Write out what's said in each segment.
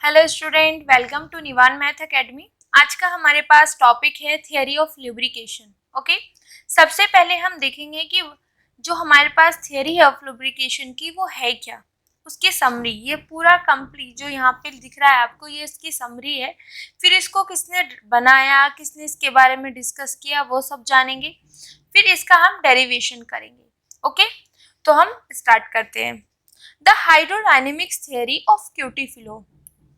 Hello student, welcome to Nivan math academy. आज का हमारे पास टॉपिक है थियरी ऑफ लुब्रिकेशन। ओके, सबसे पहले हम देखेंगे कि जो हमारे पास थियरी है ऑफ लुब्रिकेशन की वो है क्या, उसकी समरी। ये पूरा कंप्लीट जो यहाँ पे दिख रहा है आपको, ये इसकी समरी है। फिर इसको किसने बनाया, किसने इसके बारे में डिस्कस किया, वो सब जानेंगे। फिर इसका हम डेरिवेशन करेंगे। ओके, तो हम स्टार्ट करते हैं। The hydrodynamics theory of Couette flow.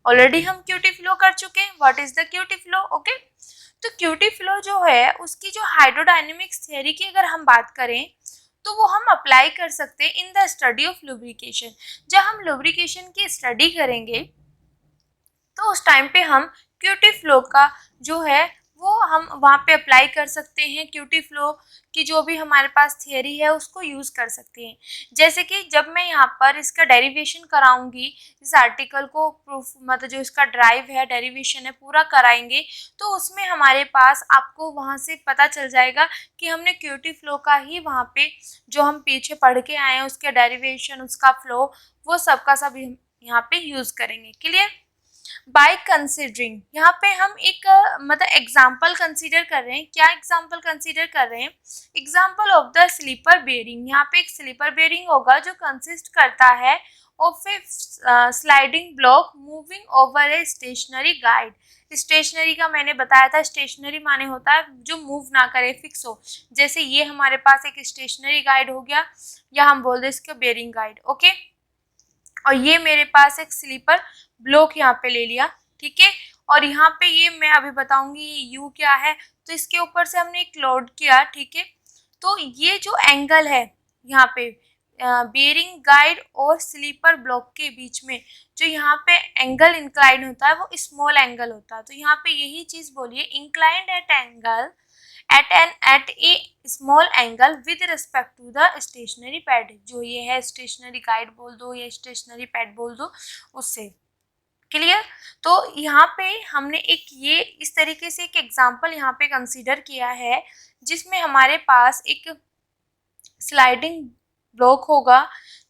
Already हम क्यूटी फ्लो कर चुके हैं। What is the Couette flow? Okay, तो क्यूटी फ्लो जो है उसकी जो हाइड्रोडायनेमिक्स थियरी की अगर हम बात करें तो वो हम अप्लाई कर सकते हैं in the study of lubrication. जब हम लुब्रिकेशन की स्टडी करेंगे तो उस टाइम पे हम क्यूटी फ्लो का जो है वो हम वहाँ पे अप्लाई कर सकते हैं। क्यूटी फ्लो की जो भी हमारे पास थियरी है उसको यूज़ कर सकते हैं। जैसे कि जब मैं यहाँ पर इसका डेरिवेशन कराऊंगी, इस आर्टिकल को प्रूफ मतलब जो इसका ड्राइव है, डेरिवेशन है, पूरा कराएंगे तो उसमें हमारे पास आपको वहाँ से पता चल जाएगा कि हमने क्यूटी फ्लो का ही वहाँ पे जो हम पीछे पढ़ के आए हैं उसके डेरिवेशन, उसका फ्लो, वो सब का सब यहाँ पे यूज़ करेंगे। क्लियर? बाय कंसिडरिंग, यहाँ पे हम एक मतलब एग्जाम्पल कंसीडर कर रहे हैं। क्या एग्जाम्पल कंसीडर कर रहे हैं? Example of the slipper bearing. यहाँ पे एक स्लीपर बेयरिंग होगा जो कंसिस्ट करता है of a sliding block moving over a stationary guide. Stationary का मैंने बताया था, स्टेशनरी माने होता है जो मूव ना करे, फिक्स हो। जैसे ये हमारे पास एक स्टेशनरी गाइड हो गया, या हम बोल दे इसको बेयरिंग गाइड। ओके, और ये मेरे पास एक स्लीपर ब्लॉक यहाँ पे ले लिया, ठीक है। और यहाँ पे ये मैं अभी बताऊंगी ये यू क्या है। तो इसके ऊपर से हमने एक लोड किया, ठीक है। तो ये जो एंगल है यहाँ पे बेयरिंग गाइड और स्लीपर ब्लॉक के बीच में जो यहाँ पे एंगल इंक्लाइन होता है वो स्मॉल एंगल होता है। तो यहाँ पे यही चीज बोलिए, inclined at angle at a small angle with respect to the stationary pad। जो ये है स्टेशनरी गाइड बोल दो या स्टेशनरी पैड बोल दो, उससे। क्लियर? तो यहाँ पे हमने एक ये इस तरीके से एक एग्जांपल यहाँ पे कंसीडर किया है जिसमें हमारे पास एक स्लाइडिंग ब्लॉक होगा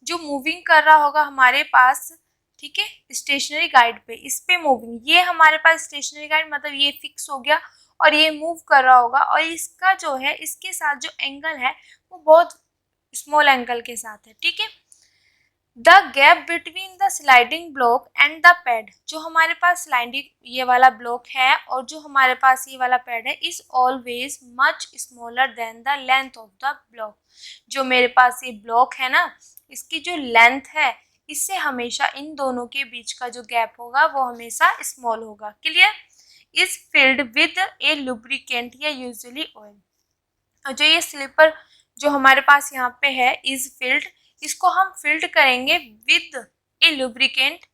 जो मूविंग कर रहा होगा हमारे पास, ठीक है, स्टेशनरी गाइड पे। इस पे मूविंग, ये हमारे पास स्टेशनरी गाइड मतलब ये फिक्स हो गया और ये मूव कर रहा होगा, और इसका जो है इसके साथ जो एंगल है वो बहुत स्मॉल एंगल के साथ है, ठीक है। The gap between the sliding block and the pad, जो हमारे पास स्लाइडिंग ये वाला ब्लॉक है और जो हमारे पास ये वाला पैड है, is always much smaller than the length of the block. जो मेरे पास ये ब्लॉक है ना, इसकी जो लेंथ है इससे हमेशा इन दोनों के बीच का जो गैप होगा वो हमेशा स्मॉल होगा। Clear? Is filled with A lubricant या यूजुअली ऑयल। और जो ये स्लीपर जो हमारे पास यहाँ पे है इज फिल्ड, इसको हम फिल्ड करेंगे विद ए लुब्रिकेंट।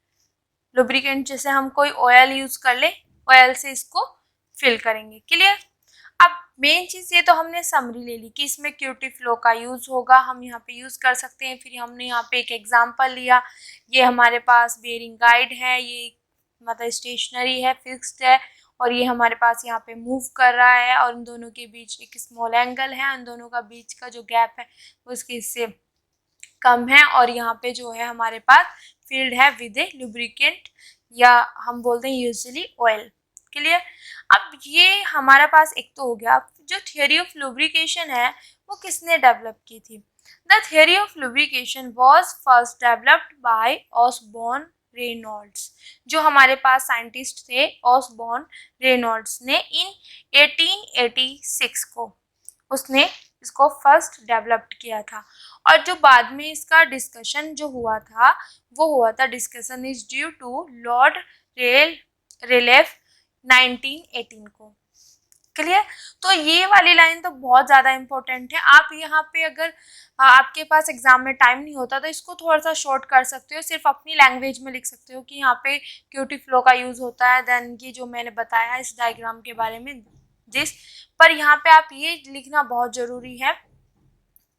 लुब्रिकेंट जैसे हम कोई ऑयल यूज कर ले, ऑयल से इसको फिल करेंगे। क्लियर? अब मेन चीज ये तो हमने समरी ले ली कि इसमें क्यूटी फ्लो का यूज होगा, हम यहाँ पे यूज कर सकते हैं। फिर हमने यहाँ पे एक एग्जांपल लिया, ये हमारे पास बेयरिंग गाइड है, ये मतलब स्टेशनरी है, फिक्स्ड है, और ये हमारे पास यहाँ पे मूव कर रहा है और इन दोनों के बीच एक स्मॉल एंगल है, इन दोनों का बीच का जो गैप है वो इसके इससे कम है, और यहाँ पे जो है हमारे पास फील्ड है विद ए लुब्रिकेंट या हम बोलते हैं यूजुअली ऑयल। क्लियर? अब ये हमारा पास एक तो हो गया। जो थियोरी ऑफ लुब्रिकेशन है वो किसने डेवलप की थी? The theory of lubrication was first developed by Osborne Reynolds. जो हमारे पास साइंटिस्ट थे ऑसबॉर्न रेनॉल्ड्स ने इन 1886 को उसने इसको फर्स्ट डेवलप्ड किया था। और जो बाद में इसका डिस्कशन जो हुआ था वो हुआ था, discussion is due to lord Rayleigh 1918 को। क्लियर? तो ये वाली लाइन तो बहुत ज़्यादा इंपॉर्टेंट है। आप यहाँ पे अगर आपके पास एग्जाम में टाइम नहीं होता तो इसको थोड़ा सा शॉर्ट कर सकते हो, सिर्फ अपनी लैंग्वेज में लिख सकते हो कि यहाँ पे क्यूटी फ्लो का यूज़ होता है। देन ये जो मैंने बताया इस डायग्राम के बारे में जिस पर यहाँ पे आप ये लिखना बहुत ज़रूरी है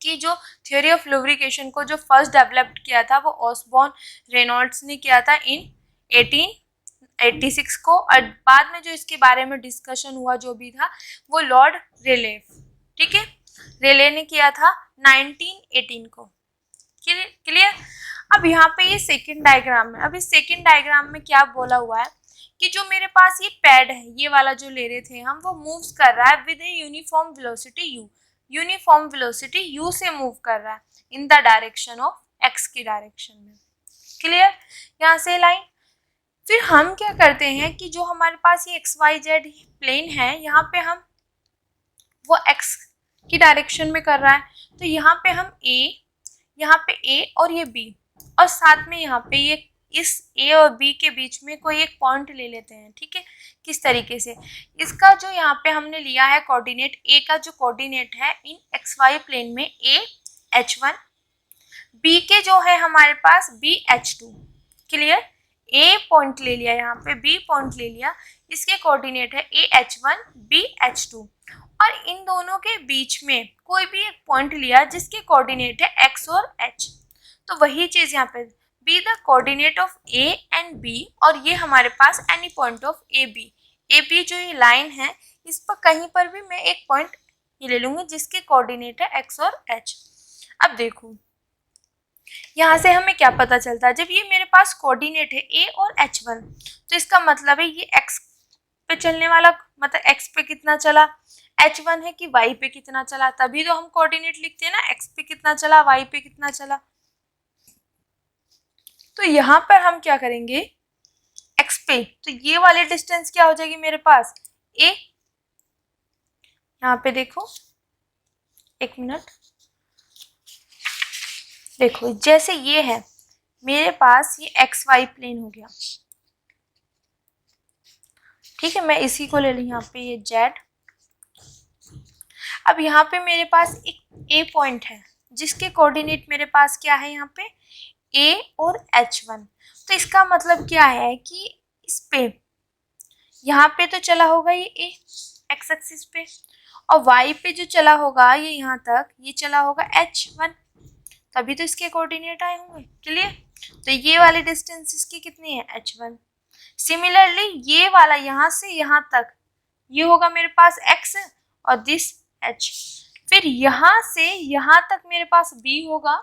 कि जो थ्योरी ऑफ लुब्रिकेशन को जो फर्स्ट डेवलप्ड किया था वो ऑसबॉर्न रेनॉल्ड्स ने किया था इन 1886 को, और बाद में जो इसके बारे में डिस्कशन हुआ जो भी था वो लॉर्ड रेलेफ, ठीक है, रेले ने किया था 1918 को। क्लियर? अब यहाँ पे ये सेकंड डायग्राम है। अब इस सेकंड डायग्राम में क्या बोला हुआ है कि जो मेरे पास ये पैड है, ये वाला जो ले रहे थे हम, वो मूव्स कर रहा है with a uniform velocity u। Uniform velocity u से मूव कर रहा है in the direction of x की डायरेक्शन में। क्लियर? यहाँ से लाइन। फिर हम क्या करते हैं कि जो हमारे पास ये XYZ प्लेन है, यहाँ पे हम वो x की डायरेक्शन में कर रहा है, तो यहाँ पे हम यहाँ पे a और ये b, और साथ में यहाँ पे ये इस a और b के बीच में कोई एक पॉइंट ले लेते हैं। ठीक है, किस तरीके से, इसका जो यहाँ पे हमने लिया है कोऑर्डिनेट, a का जो कोऑर्डिनेट है इन XY प्लेन में a h1, b के जो है हमारे पास b h2। Clear? a point ले लिया, यहाँ पे b पॉइंट ले लिया, इसके कोऑर्डिनेट है a h1 b h2, और इन दोनों के बीच में कोई भी एक पॉइंट लिया जिसके कोऑर्डिनेट है x और h। तो वही चीज यहाँ पे be the coordinate of a and b, और ये हमारे पास any point of A B जो ये लाइन है, इस पर कहीं पर भी मैं एक पॉइंट ये ले लूंगी जिसके कोऑर्डिनेट है x और h। अब देखो यहाँ से हमें क्या पता चलता है, जब ये मेरे पास कोऑर्डिनेट है a और h1, तो इसका मतलब है ये x पे चलने वाला, मतलब x पे कितना चला, h1 है कि y पे कितना चला, तभी तो हम कोऑर्डिनेट लिखते हैं ना, x पे कितना चला, y पे कितना चला। तो यहाँ पर हम क्या करेंगे, x पे, तो ये वाली डिस्टेंस क्या हो जाएगी मेरे पास a। यहाँ पे देखो, एक मिनट, देखो जैसे ये है मेरे पास, ये XY प्लेन हो गया। ठीक है, मैं इसी को ले ली यहाँ पे, ये Z। अब यहाँ पे मेरे पास एक A पॉइंट है जिसके कोऑर्डिनेट मेरे पास क्या है, यहाँ पे A और H1। तो इसका मतलब क्या है कि इस पे, यहाँ पे तो चला होगा ये A x एक्सिस पे, और y पे जो चला होगा ये यहाँ तक, ये चला होगा H1, तभी तो इसके कोऑर्डिनेट आए होंगे। क्लियर? तो ये वाली डिस्टेंस इसकी कितनी है, H1। सिमिलरली ये वाला यहाँ से यहाँ तक, ये होगा मेरे पास x और दिस h। फिर यहाँ से यहाँ तक मेरे पास b होगा,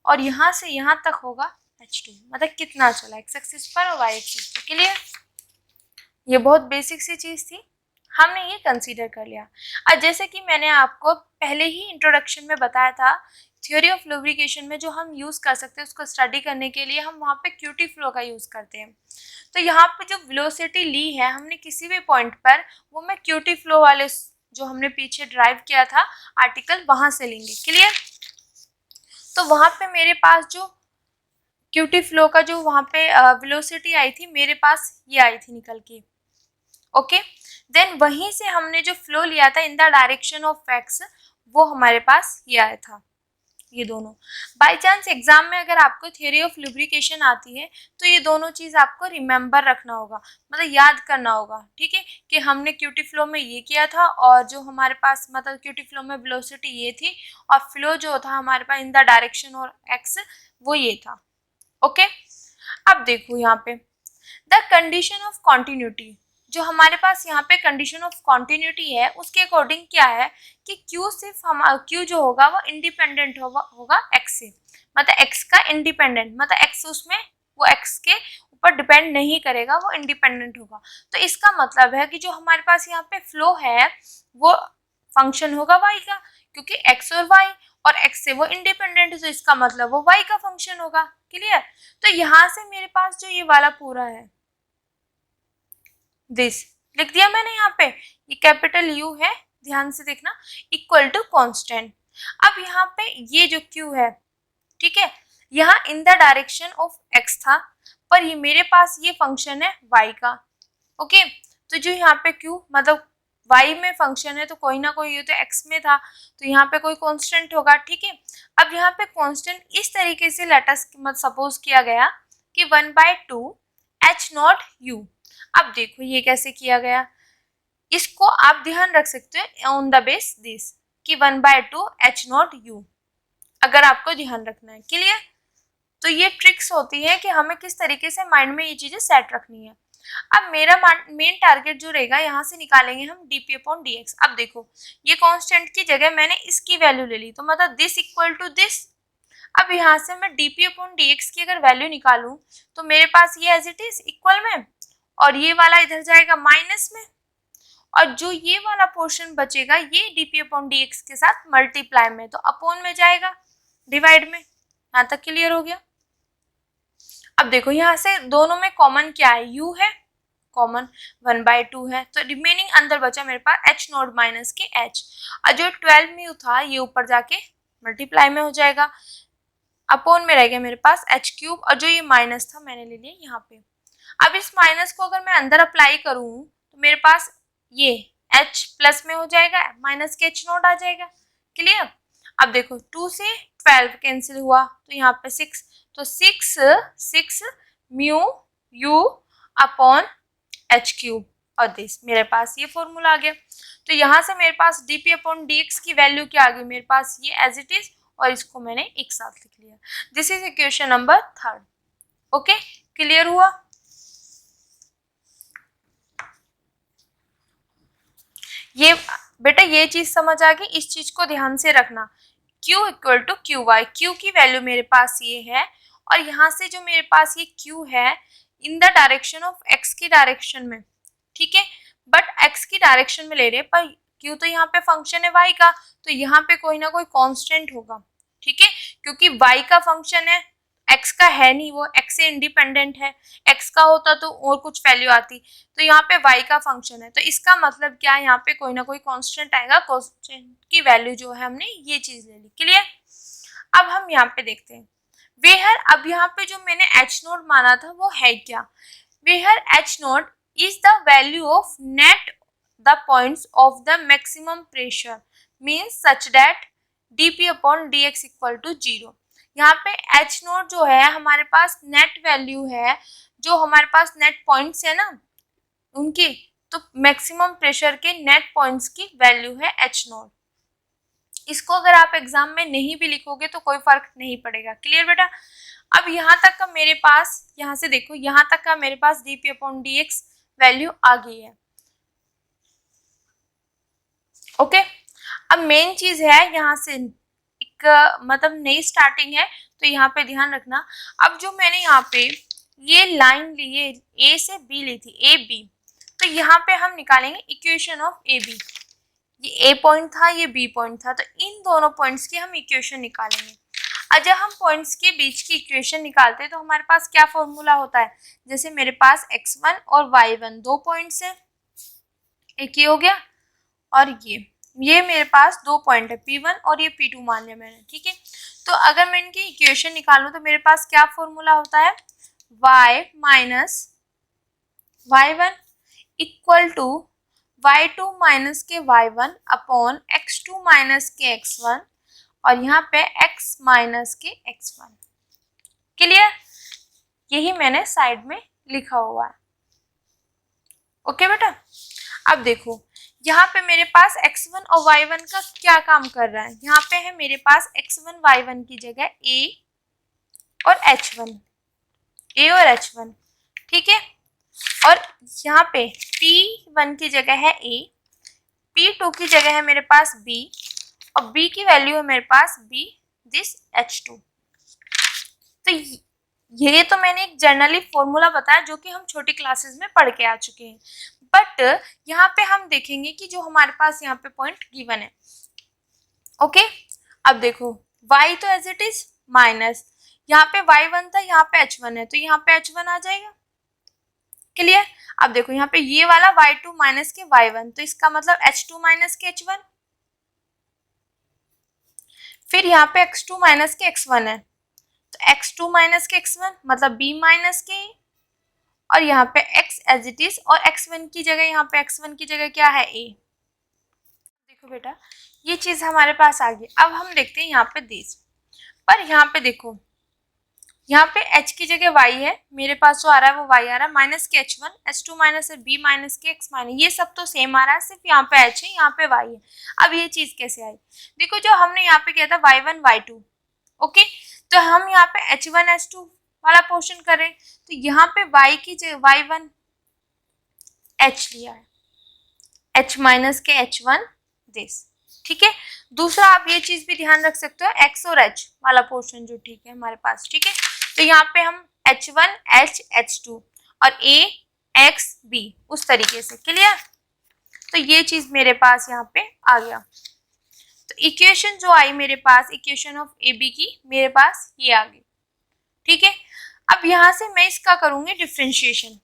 और यहाँ से यहाँ तक होगा h2। मतलब कितना चला, x एक्सिस पर और y एक्सिस पर। क्लियर? ये बहुत बेसिक सी चीज थी, हमने ये कंसीडर कर लिया। और जैसे कि मैंने आपको पहले ही इंट्रोडक्शन में बताया था, थ्योरी ऑफ लुब्रिकेशन में जो हम यूज़ कर सकते हैं उसको स्टडी करने के लिए हम वहाँ पे क्यूटी फ्लो का यूज़ करते हैं। तो यहाँ पे जो वेलोसिटी ली है हमने किसी भी पॉइंट पर, वो मैं क्यूटी फ्लो वाले जो हमने पीछे ड्राइव किया था आर्टिकल, वहाँ से लेंगे। क्लियर? तो वहाँ पे मेरे पास जो क्यूटी फ्लो का जो वहाँ पे वेलोसिटी आई थी, मेरे पास ये आई थी निकल के। ओके, देन वहीं से हमने जो फ्लो लिया था in the direction of x, वो हमारे पास ये आया था, ये दोनों। बाय चांस एग्जाम में अगर आपको थ्योरी ऑफ लुब्रिकेशन आती है तो ये दोनों चीज़ आपको रिमेंबर रखना होगा, मतलब याद करना होगा। ठीक है, कि हमने क्यूटी फ्लो में ये किया था, और जो हमारे पास मतलब क्यूटी फ्लो में वेलोसिटी ये थी, और फ्लो जो था हमारे पास इन द डायरेक्शन और एक्स, वो ये था। ओके, अब देखो यहाँ पे द कंडीशन ऑफ कॉन्टिन्यूटी, जो हमारे पास यहाँ पे कंडीशन ऑफ कॉन्टिन्यूटी है, उसके अकॉर्डिंग क्या है कि Q सिर्फ हम Q जो होगा वो इंडिपेंडेंट होगा x से, मतलब x का इंडिपेंडेंट, मतलब x उसमें वो x के ऊपर डिपेंड नहीं करेगा, वो इंडिपेंडेंट होगा। तो इसका मतलब है कि जो हमारे पास यहाँ पे फ्लो है वो फंक्शन होगा y का, क्योंकि x और y, और x से वो इंडिपेंडेंट है, तो इसका मतलब वो y का फंक्शन होगा। क्लियर? तो यहाँ से मेरे पास जो ये वाला पूरा है, दिस लिख दिया मैंने यहाँ पे, ये कैपिटल U है, ध्यान से देखना, इक्वल टू कांस्टेंट। अब यहाँ पे ये जो Q है, ठीक है, यहाँ in the direction of x था, पर ये मेरे पास ये फंक्शन है y का। ओके, तो जो यहाँ पे Q मतलब y में फंक्शन है, तो कोई ना कोई, ये तो x में था, तो यहाँ पे कोई कांस्टेंट होगा। ठीक है, अब यहाँ पे कांस्टेंट इस तरीके से लेटस मतलब सपोज किया गया कि 1/2 h0 u। अब देखो ये कैसे किया गया, इसको आप ध्यान रख सकते हो ऑन द बेस दिस कि 1/2 h0 u, अगर आपको ध्यान रखना है। क्लियर? तो ये ट्रिक्स होती है कि हमें किस तरीके से माइंड में ये चीजें सेट रखनी है। अब मेरा मेन टारगेट जो रहेगा, यहाँ से निकालेंगे हम dp/dx। अब देखो ये कांस्टेंट की जगह मैंने इसकी वैल्यू ले ली, तो मतलब दिस इक्वल टू दिस। अब यहाँ से मैं dp अपॉन dx की अगर वैल्यू निकालूं तो मेरे पास ये एज इट इज इक्वल में, और ये वाला इधर जाएगा माइनस में, और जो ये वाला पोर्शन बचेगा ये dp अपॉन dx के साथ मल्टीप्लाई में, तो अपॉन में जाएगा डिवाइड में। यहाँ तक क्लियर हो गया। अब देखो यहाँ से दोनों में कॉमन क्या है, u है कॉमन, 1/2 है, तो रिमेनिंग अंदर बचा मेरे पास h नॉट माइनस के h, और जो 12 म्यू था ये ऊपर जाके मल्टीप्लाई में हो जाएगा, अपॉन में रह गया मेरे पास h क्यूब, और जो ये माइनस था मैंने ले लिया यहाँ पे। अब इस माइनस को अगर मैं अंदर अप्लाई करूँ तो मेरे पास ये h प्लस में हो जाएगा, माइनस के h नॉट आ जाएगा। क्लियर। अब देखो 2 से 12 कैंसिल हुआ तो यहाँ पे 6, तो 6 mu u upon h cube, और दिस मेरे पास ये फॉर्मूला आ गया। तो यहाँ से मेरे पास dp अपॉन dx की वैल्यू क्या आ गई, मेरे पास ये एज इट इज, और इसको मैंने एक साथ लिख लिया। This is equation number 3। Okay, clear हुआ। ये बेटा ये चीज समझ आ गई, इस चीज को ध्यान से रखना। q equal to q y, q की वैल्यू मेरे पास ये है, और यहाँ से जो मेरे पास ये q है in the direction of x की डायरेक्शन में, ठीक है, बट x की डायरेक्शन में ले रहे हैं, पर q तो यहाँ पे फंक्शन है y का, तो यहाँ पे कोई ना कोई कांस्टेंट होगा, ठीक है, क्योंकि y का फंक्शन है, x का है नहीं, वो x से इंडिपेंडेंट है, x का होता तो और कुछ वैल्यू आती, तो यहाँ पे y का फंक्शन है, तो इसका मतलब क्या है, यहाँ पे कोई ना कोई कांस्टेंट आएगा, कांस्टेंट की वैल्यू जो है हमने ये चीज ले ली। क्लियर। अब हम यहाँ पे देखते हैं वेयर, अब यहाँ पे जो मैंने h नोट माना था वो है क्या, where h naught is the value of net the points of the maximum pressure means such that dp upon dx equal to 0। यहाँ पे h नोट जो है हमारे पास नेट वैल्यू है, जो हमारे पास नेट पॉइंट्स है ना उनकी, तो मैक्सिमम प्रेशर के नेट पॉइंट्स की वैल्यू है h नोट। इसको अगर आप एग्जाम में नहीं भी लिखोगे तो कोई फर्क नहीं पड़ेगा। क्लियर बेटा। अब यहाँ तक का मेरे पास, यहाँ से देखो यहाँ तक का मेरे पास dp अपॉन dx वैल्यू आ गई है। ओके, अब मेन चीज है यहाँ से एक मतलब नई स्टार्टिंग है, तो यहाँ पे ध्यान रखना। अब जो मैंने यहाँ पे ये लाइन ली है ए से बी ली थी, ए बी, तो यहाँ पे हम निकालेंगे इक्वेशन ऑफ ए बी। ये ए पॉइंट था, ये बी पॉइंट था, तो इन दोनों पॉइंट्स की हम इक्वेशन निकालेंगे। और जब हम पॉइंट्स के बीच की इक्वेशन निकालते हैं तो हमारे पास क्या फॉर्मूला होता है, जैसे मेरे पास x1 और y1 दो पॉइंट्स है, एक ये हो गया, और ये मेरे पास दो पॉइंट है P1 और ये P2 मान लिया मैंने, ठीक है। तो अगर मैं इनकी इक्वेशन निकालूं तो मेरे पास क्या फॉर्मूला होता है, y minus y1 equal to y2 minus के y1 अपॉन x2 माइनस के x1, और यहाँ पे x माइनस के x1। क्लियर। यही मैंने साइड में लिखा हुआ है। ओके बेटा। अब देखो यहाँ पे मेरे पास x1 और y1 का क्या काम कर रहा है, यहाँ पे है मेरे पास x1 y1 की जगह a और h1, a और h1, ठीक है, और यहाँ पे p1 की जगह है a, p2 की जगह है मेरे पास b, और b की वैल्यू है मेरे पास b दिस h2। तो ये तो मैंने एक जनरली फॉर्मूला बताया जो कि हम छोटी क्लासेस में पढ़ के आ चुके हैं, बट यहाँ पे हम देखेंगे कि जो हमारे पास यहाँ पे पॉइंट गिवन है। ओके, अब देखो y तो एज इट इज माइनस, यहाँ पे y1 था, यहाँ पे h1 है, तो यहाँ पे h1 आ जाएगा। क्लियर। अब देखो यहाँ पे ये वाला y2 माइनस के y1, तो इसका मतलब h2 माइनस के h1, फिर यहाँ पे x2 माइनस के x1 है, तो x2 माइनस के x1 मतलब b माइनस के, और यहाँ पे x एज इट इज, और x1 की जगह यहाँ पे x1 की जगह क्या है a। देखो बेटा ये चीज हमारे पास आ गई। अब हम देखते हैं यहाँ पे दिस, पर यहाँ पे देखो यहाँ पे h की जगह y है, मेरे पास जो आ रहा है वो y आ रहा है, माइनस के h1, h2 माइनस है b माइनस के x माइनस, ये सब तो सेम आ रहा है, सिर्फ यहाँ पे h है, यहाँ पे y है। अब ये चीज कैसे आई, देखो जो हमने यहाँ पे किया था y1 y2, ओके, तो हम यहाँ पे h1 h2 वाला पोर्शन कर रहे हैं, तो यहाँ पे y की जगह y1 h लिया है, h माइनस के h1 दिस, ठीक है। दूसरा आप ये चीज भी ध्यान रख सकते हो, एक्स और एच वाला पोर्शन जो ठीक है हमारे पास, ठीक है। तो यहाँ पे हम H1 H H2 और A X B उस तरीके से, क्लियर। तो ये चीज मेरे पास यहाँ पे आ गया। तो इक्वेशन जो आई मेरे पास, इक्वेशन ऑफ ए बी की मेरे पास ये आ गई, ठीक है। अब यहाँ से मैं इसका करूंगी डिफ्रेंशिएशन,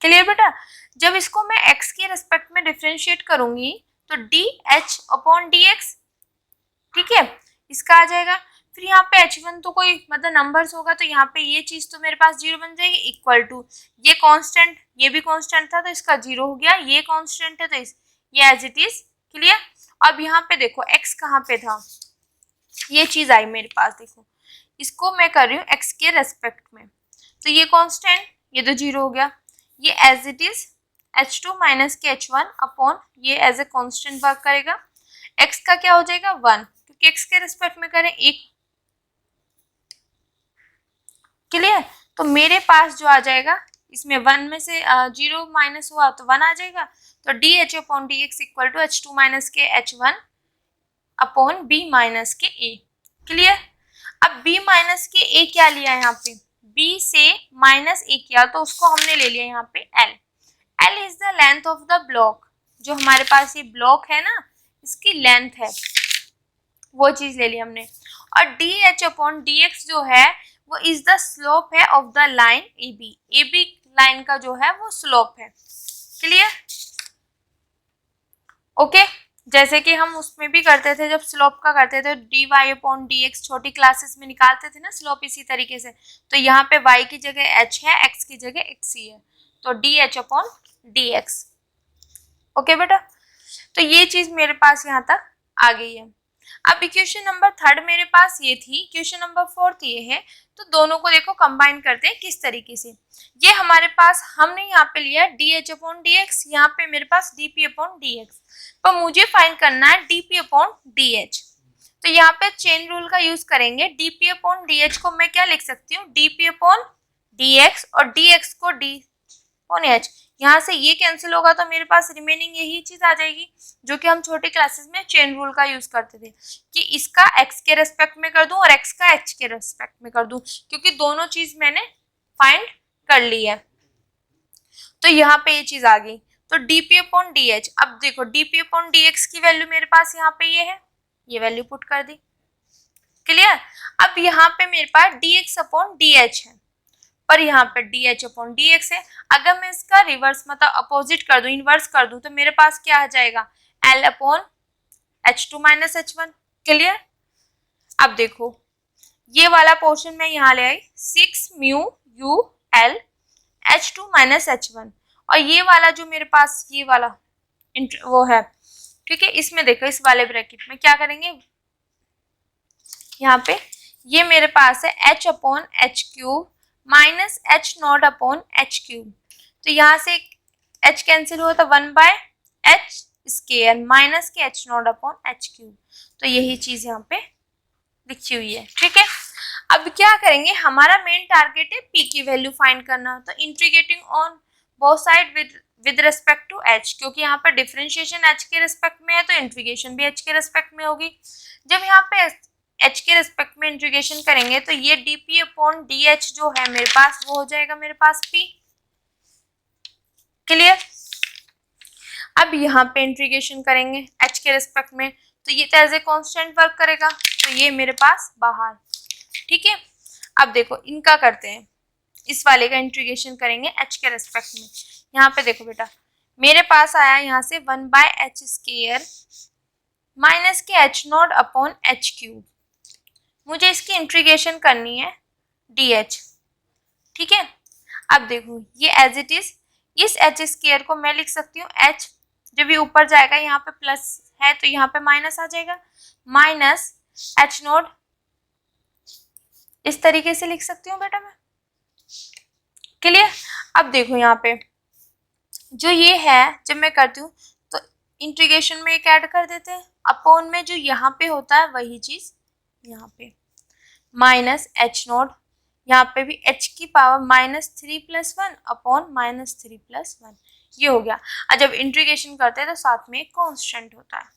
क्लियर बेटा। जब इसको मैं x के रेस्पेक्ट में डिफ्रेंशिएट करूंगी तो d h upon d x, ठीक है, इसका आ जाएगा। फिर यहाँ पे h1 तो कोई मतलब नंबर्स होगा, तो यहाँ पे ये चीज तो मेरे पास जीरो बन जाएगी, इक्वल टू ये कांस्टेंट, ये भी कांस्टेंट था तो इसका जीरो हो गया, ये कांस्टेंट है तो ये एज इट इज, क्लियर। अब यहाँ पे देखो x कहाँ पे था, ये चीज आई मेरे पास, देखो इसको मैं कर रही हूँ x के रेस्पेक्ट में, तो ये कांस्टेंट, ये तो जीरो हो गया, ये as it is H2 minus के H1 अपॉन ये एज ए कांस्टेंट वर्क करेगा। x का क्या हो जाएगा 1, क्योंकि x के रिस्पेक्ट में करें एक, क्लियर। तो मेरे पास जो आ जाएगा इसमें 1 में से 0 माइनस हुआ तो 1 आ जाएगा, तो d h upon d x equal to H2 minus के H1 अपॉन B माइनस के A, क्लियर। अब B माइनस के A क्या लिया यहाँ पे, B से माइनस A किया तो उसको हमने ले लिया यहाँ पे L। L is the length of the block, जो हमारे पास ये ब्लॉक है ना इसकी लेंथ है, वो चीज ले ली हमने। और d h upon d x जो है वो इज द स्लोप है of the line A B line का जो है वो स्लोप है, क्लियर। ओके, जैसे कि हम उसमें भी करते थे, जब स्लोप का करते थे d y upon d x छोटी क्लासेस में निकालते थे ना स्लोप, इसी तरीके से। तो यहाँ पे y की जगह h है, x की जगह x ही है, तो d h upon d x. Okay बेटा, तो ये चीज मेरे पास यहाँ तक आ गई है। अब इक्वेशन नंबर थर्ड मेरे पास ये थी, इक्वेशन नंबर फोर्थ ये है। तो दोनों को देखो कंबाइन करते हैं किस तरीके से। ये हमारे पास हमने यहाँ पे लिया d h upon d x, यहाँ पे मेरे पास d p upon d x, पर मुझे फाइंड करना है d p upon d h. तो यहाँ पे चेन रूल का यूज करेंगे। D p upon d h को मैं क्या लिख सकती हूँ, d p upon d x, और डी एक्स को डी अपॉन एच। यहाँ से ये कैंसिल होगा तो मेरे पास रिमेनिंग यही चीज आ जाएगी जो कि हम छोटे क्लासेस में चेन रूल का यूज करते थे, कि इसका x के रेस्पेक्ट में कर दूं और x का h के रेस्पेक्ट में कर दूं, क्योंकि दोनों चीज मैंने फाइंड कर ली है। तो यहाँ पे ये चीज आ गई, तो dp अपॉन dh। अब देखो dp अपॉन dx की वैल्यू मेरे पास यहाँ पे ये है, ये वैल्यू पुट कर दी, क्लियर। अब यहाँ पे मेरे पास dx अपॉन dh है, पर यहाँ पे dh अपॉन dx है। अगर मैं इसका रिवर्स मतलब अपोजिट कर दूं, इनवर्स कर दूं, तो मेरे पास क्या आ जाएगा L upon H2 minus H1, clear. अब देखो ये वाला पोर्शन मैं यहाँ ले आई 6 mu U L H2 minus H1, और ये वाला जो मेरे पास ये वाला वो है, ठीक है। इसमें देखो इस वाले ब्रैकेट में क्या करेंगे, यहाँ पे ये मेरे पास है H upon H cube minus H not upon H cube. तो यहाँ से H कैंसिल हुआ तो 1 बाय H स्केयर माइनस के H not upon H cube. तो यही चीज यहाँ पे लिखी हुई है, ठीक है। अब क्या करेंगे, हमारा मेन टारगेट है P की वैल्यू फाइंड करना। तो integrating on both side with respect to H, क्योंकि यहाँ पे डिफरेंशिएशन H के रिस्पेक्ट में है तो इंटीग्रेशन भी H के रिस्पेक्ट में होगी। जब यहाँ पे H के रिस्पेक्ट में इंटीग्रेशन करेंगे तो ये dp अपॉन dh जो है मेरे पास वो हो जाएगा मेरे पास P, क्लियर। अब यहाँ पे इंटीग्रेशन करेंगे H के रिस्पेक्ट में तो ये एज ए कांस्टेंट वर्क करेगा, तो ये मेरे पास बाहर, ठीक है। अब देखो इनका करते हैं, इस वाले का इंटीग्रेशन करेंगे H के रिस्पेक्ट में। यहाँ पे देखो बेटा मेरे पास आया यहाँ से 1 बाय H स्केयर माइनस के H not upon H cube. मुझे इसकी इंटीग्रेशन करनी है dh, ठीक है। अब देखो ये एज इट इज, इस H स्केयर को मैं लिख सकती हूँ H, जब ये ऊपर जाएगा यहाँ पे प्लस है तो यहाँ पे माइनस आ जाएगा, माइनस H नॉट, इस तरीके से लिख सकती हूँ बेटा मैं, क्लियर। अब देखो यहाँ पे जो ये है जब मैं करती हूँ तो इंटीग्रेशन में एक ऐड कर देते हैं, अपॉन में जो यहाँ पे होता है वही चीज यहाँ पे माइनस H नॉट, यहाँ पे भी H की पावर -3 + 1 अपॉन -3 + 1, ये हो गया। और जब इंटीग्रेशन करते हैं तो साथ में एक कांस्टेंट होता है।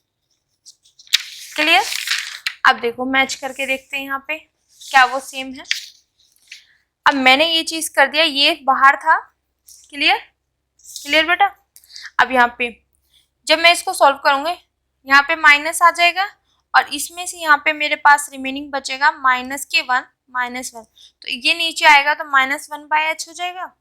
क्लियर? अब देखो मैच करके देखते हैं यहाँ पे क्या वो सेम है। अब मैंने ये चीज कर दिया, ये बाहर था। क्लियर? क्लियर बेटा? अब यहाँ पे जब मैं इसको सॉल्व करूंगी यहाँ पे माइनस आ जाएगा और इसमें से यहाँ पे मेरे पास रिमेनिंग बचेगा माइनस के 1 -1, तो ये नीचे आएगा तो -1/h हो जाएगा।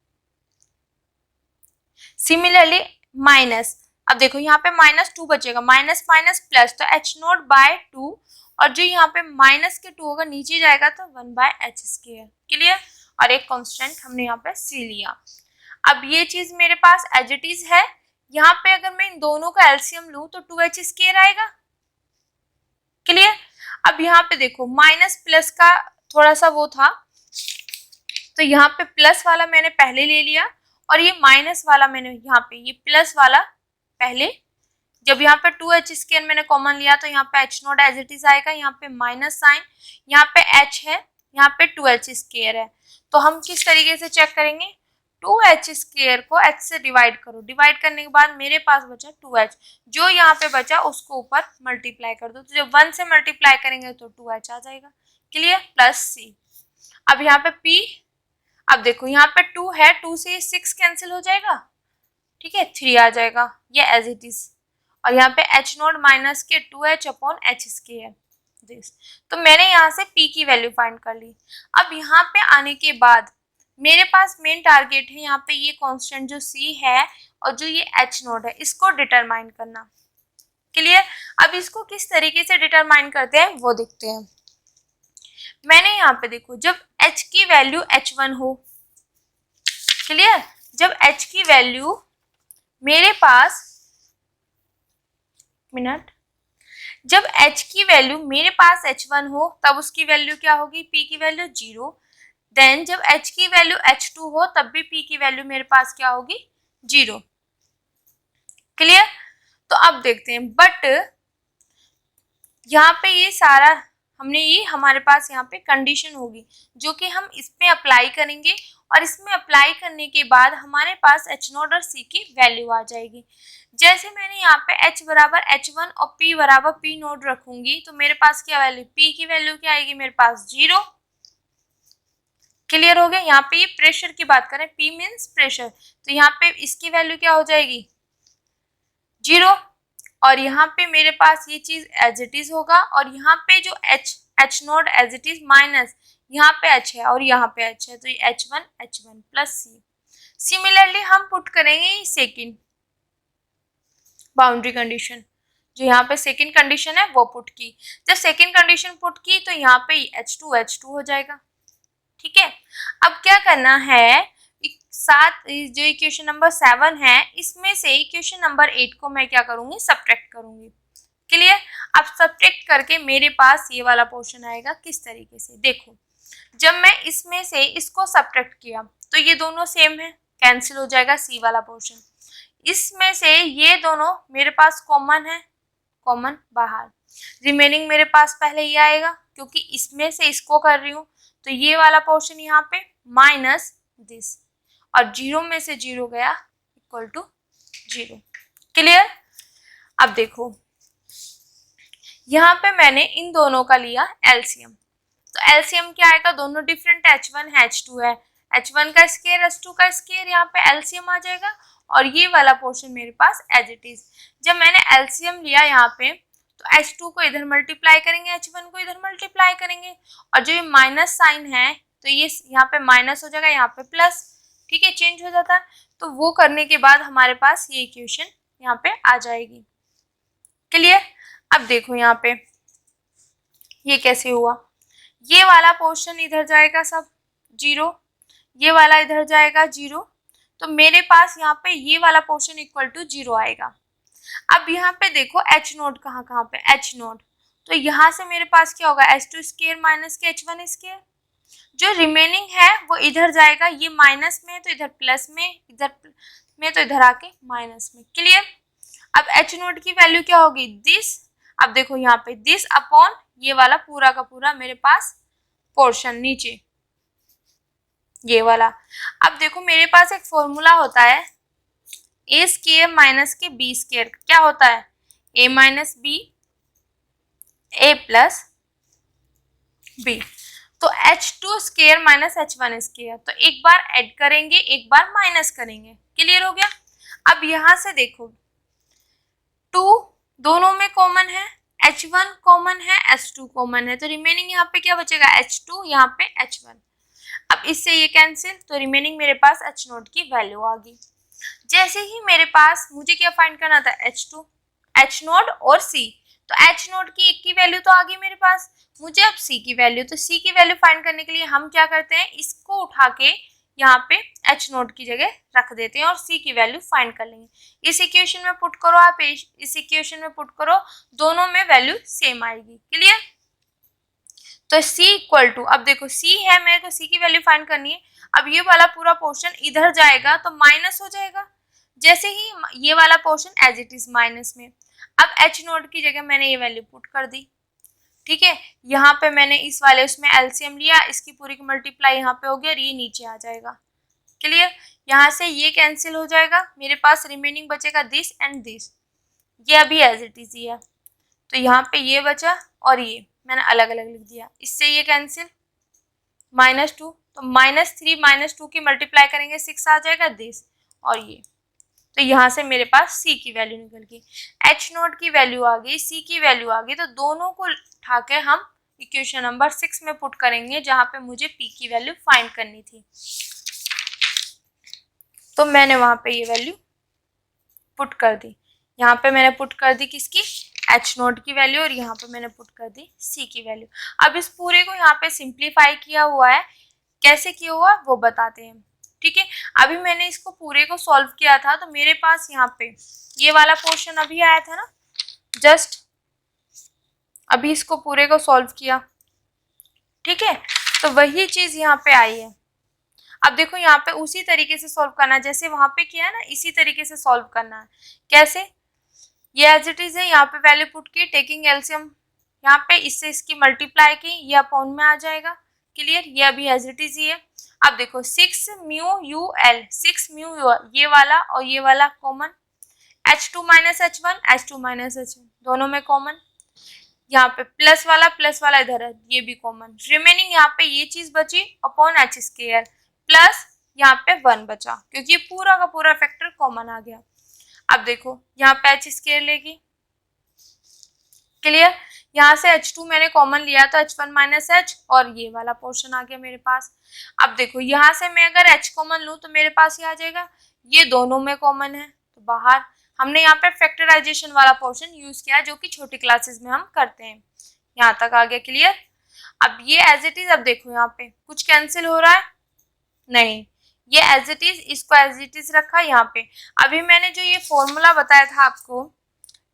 सिमिलरली माइनस, अब देखो यहाँ पे -2 बचेगा, माइनस माइनस प्लस तो h0/2 और जो यहाँ पे माइनस के 2 होगा नीचे जाएगा तो 1/h²। क्लियर? और एक कांस्टेंट हमने यहाँ पे c लिया। अब ये चीज मेरे पास एज इट इज है। यहाँ पे अगर मैं इन दोनों का एलसीएम लूं तो 2h² आएगा। क्लियर? अब यहाँ पे देखो माइनस प्लस का थोड़ा सा वो था, तो यहाँ पे प्लस वाला मैंने पहले ले लिया और ये माइनस वाला मैंने यहाँ पे ये प्लस वाला पहले। जब यहाँ पे 2h² मैंने कॉमन लिया तो यहाँ पे h0 एज इट इज आएगा, यहाँ पे माइनस साइन, यहाँ पे h है, यहाँ पे 2h² है। तो हम किस तरीके से चेक करेंगे, 2h² को h से डिवाइड करो, डिवाइड करने के बाद मेरे पास बचा 2h, जो यहाँ पे बचा उसको ऊपर मल्टीप्लाई कर दो, तो जब 1 से मल्टीप्लाई करेंगे तो 2h आ जाएगा। क्लियर? Plus c। अब यहाँ पे p, अब देखो यहाँ पे 2 है, 2 से 6 कैंसिल हो जाएगा, ठीक है, 3 आ जाएगा, ये एज इट इज। और यहाँ पे h0 माइनस के 2h/h², तो मैंने यहाँ से p की वैल्यू फाइंड कर ली। अब यहाँ पे आने के बाद मेरे पास मेन टारगेट है यहाँ पे ये कांस्टेंट जो c है और जो ये h0 है इसको डिटरमाइन करना। क्लियर? अब इसको किस तरीके से डिटरमाइन करते हैं वो देखते हैं। मैंने यहाँ पे देखो जब h की वैल्यू h1 हो, क्लियर, जब h की वैल्यू मेरे पास जब h की वैल्यू मेरे पास h1 हो तब उसकी वैल्यू क्या होगी, p की वैल्यू 0। देन जब h की वैल्यू h2 हो तब भी p की वैल्यू मेरे पास क्या होगी, 0। क्लियर? तो अब देखते हैं, बट यहाँ पे ये सारा हमने ये हमारे पास यहाँ पे कंडीशन होगी जो कि हम इस पे अप्लाई करेंगे और इसमें अप्लाई करने के बाद हमारे पास h0 और c की वैल्यू आ जाएगी। जैसे मैंने यहाँ पे h बराबर h1 और p बराबर p0 रखूंगी तो मेरे पास क्या वैल्यू, p की वैल्यू क्या आएगी मेरे पास, 0। क्लियर हो गया? यहाँ पे ये प्रेशर की बात करें, p मीन्स प्रेशर, तो यहाँ पे इसकी वैल्यू क्या हो जाएगी, 0। और यहाँ पे मेरे पास ये चीज एज इट इज होगा और यहाँ पे जो h0 as it is minus यहाँ पे h है और यहाँ पे h है, तो ये h1 प्लस c। सिमिलरली हम पुट करेंगे सेकेंड बाउंड्री कंडीशन, जो यहाँ पे सेकेंड कंडीशन है वो पुट की। जब सेकेंड कंडीशन पुट की तो यहाँ पे h2 हो जाएगा। ठीक है, अब क्या करना है, जो इक्वेशन नंबर 7 है इसमें से इक्वेशन नंबर 8 को मैं क्या करूंगी, सब्ट्रैक्ट करूंगी। क्लियर? अब सब्ट्रैक्ट करके मेरे पास ये वाला पोर्शन आएगा। किस तरीके से, देखो जब मैं इसमें से इसको सब्ट्रैक्ट किया तो ये दोनों सेम है, कैंसिल हो जाएगा सी वाला पोर्शन। इसमें से ये दोनों मेरे पास कॉमन है, कॉमन बाहर, रिमेनिंग मेरे पास पहले ये आएगा क्योंकि इसमें से इसको कर रही हूँ, तो ये वाला पोर्शन यहाँ पे माइनस दिस और 0 में से 0 गया इक्वल टू 0। क्लियर? अब देखो यहाँ पे मैंने इन दोनों का लिया एलसीएम, तो एलसीएम क्या आएगा, दोनों डिफरेंट h1 है h2 है, h1 का स्क्वायर h2 का स्क्वायर, यहाँ पे एलसीएम आ जाएगा और ये वाला पोर्शन मेरे पास एज इट इज। जब मैंने एलसीएम लिया यहाँ पे तो h2 को इधर मल्टीप्लाई करेंगे, h1 को इधर मल्टीप्लाई करेंगे और जो ये माइनस साइन है तो ये यहाँ पे माइनस हो जाएगा, यहाँ पे प्लस, ठीक है, चेंज हो जाता है। तो वो करने के बाद हमारे पास ये इक्वेशन यहाँ पे आ जाएगी। क्लियर? अब देखो यहाँ पे ये कैसे हुआ, ये वाला पोर्शन इधर जाएगा सब 0, ये वाला इधर जाएगा 0, तो मेरे पास यहाँ पे ये वाला पोर्शन इक्वल टू 0 आएगा। अब यहाँ पे देखो h0 कहाँ पे, h0, तो यहाँ से मेरे पास क्या होगा, h2 स्क्वायर माइनस के h1 स्क्वायर, जो रिमेनिंग है वो इधर जाएगा, ये माइनस में तो इधर प्लस में, इधर में तो इधर आके माइनस में। क्लियर? अब h0 की वैल्यू क्या होगी, दिस, अब देखो यहाँ पे दिस अपॉन ये वाला पूरा का पूरा मेरे पास पोर्शन नीचे ये वाला। अब देखो मेरे पास एक फॉर्मूला होता है ए स्क्वायर माइनस के बी स्क्वायर क्या होता है, ए माइनस बी ए प्लस बी। तो H2 square minus H1 square, तो एक बार ऐड करेंगे एक बार माइनस करेंगे, क्लियर हो गया। अब यहां से देखो 2 दोनों में कॉमन है, H1 कॉमन है, H2 कॉमन है, तो रिमेनिंग यहाँ पे क्या बचेगा H2, यहाँ पे H1। अब इससे ये कैंसिल, तो रिमेनिंग मेरे पास H नोट की वैल्यू आ गई। जैसे ही मेरे पास मुझे क्या फाइंड करना था H2, H नोट और C, तो H नोट की एक की वैल्यू तो आ गई मेरे पास, मुझे अब C की वैल्यू, तो C की वैल्यू फाइंड करने के लिए हम क्या करते हैं, इसको उठा के यहाँ पे H नोट की जगह रख देते हैं और C की वैल्यू फाइंड कर लेंगे। इस इक्वेशन में पुट करो आप, इस इक्वेशन में पुट करो, दोनों में वैल्यू सेम आएगी, क्लियर। तो C इक्वल टू, अब देखो C है, मेरे को C की वैल्यू फाइंड करनी है। अब ये वाला पूरा पोर्शन इधर जाएगा तो माइनस हो जाएगा, जैसे ही ये वाला portion as it is minus में। अब H नोट की जगह मैंने ये वैल्यू पुट कर दी, ठीक है। यहाँ पे मैंने इस वाले उसमें एलसीएम लिया, इसकी पूरी की मल्टीप्लाई यहाँ पे हो गया और ये नीचे आ जाएगा, क्लियर। यहाँ से ये कैंसिल हो जाएगा, मेरे पास रिमेनिंग बचेगा दिस एंड दिस, ये अभी एज इट इज ही है, तो यहाँ पे ये बचा और ये मैंने अलग अलग लिख दिया, इससे ये कैंसिल, -2, तो -3 -2 की मल्टीप्लाई करेंगे 6 आ जाएगा दिस और ये, तो यहाँ से मेरे पास C की वैल्यू निकल गई, H नोट की वैल्यू आ गई, C की वैल्यू आ गई, तो दोनों को उठा के हम इक्वेशन नंबर 6 में पुट करेंगे जहाँ पे मुझे P की वैल्यू फाइंड करनी थी। तो मैंने वहाँ पे ये वैल्यू पुट कर दी, यहाँ पे मैंने पुट कर दी किसकी, H नोट की वैल्यू, और यहाँ पे मैंने पुट कर दी C की वैल्यू। अब इस पूरे को यहाँ पे सिंप्लीफाई किया हुआ है, कैसे किया हुआ वो बताते हैं, ठीक है। अभी मैंने इसको पूरे को सॉल्व किया था, तो मेरे पास यहाँ पे ये वाला पोर्शन अभी आया था ना, जस्ट अभी इसको पूरे को सॉल्व किया, ठीक है, तो वही चीज यहाँ पे आई है। अब देखो यहाँ पे उसी तरीके से सॉल्व करना है जैसे वहां पे किया है ना, इसी तरीके से सॉल्व करना है। कैसे, ये एज इट इज है, यहाँ पे वैल्यू पुट की, टेकिंग एलसीएम यहाँ पे इससे इसकी मल्टीप्लाई की, ये अपॉन में आ जाएगा, क्लियर। ये अभी एज इट इज ही है। अब देखो 6 mu U L, 6 mu you, ये वाला और ये वाला common, H2 minus H1, H2 minus H1 दोनों में कॉमन, यहाँ पे प्लस वाला इधर है, ये भी कॉमन, रिमेनिंग यहाँ पे ये चीज बची अपॉन H स्क्वायर प्लस यहाँ पे 1 बचा, क्योंकि पूरा का पूरा फैक्टर कॉमन आ गया। अब देखो यहाँ पे H स्क्वायर लेगी, क्लियर। यहाँ से H2 मैंने कॉमन लिया तो H1 माइनस H और ये वाला पोर्शन आ गया मेरे पास। अब देखो यहाँ से मैं अगर H कॉमन लूँ तो मेरे पास ये आ जाएगा, ये दोनों में कॉमन है तो बाहर। हमने यहाँ पे फैक्टराइजेशन वाला पोर्शन यूज किया जो कि छोटी क्लासेस में हम करते हैं। यहाँ तक आ गया, क्लियर। अब ये एज इट इज, अब देखो यहाँ पे कुछ कैंसिल हो रहा है नहीं, ये एज इट इज, इसको एज इट इज रखा यहाँ पे। अभी मैंने जो ये फॉर्मूला बताया था आपको,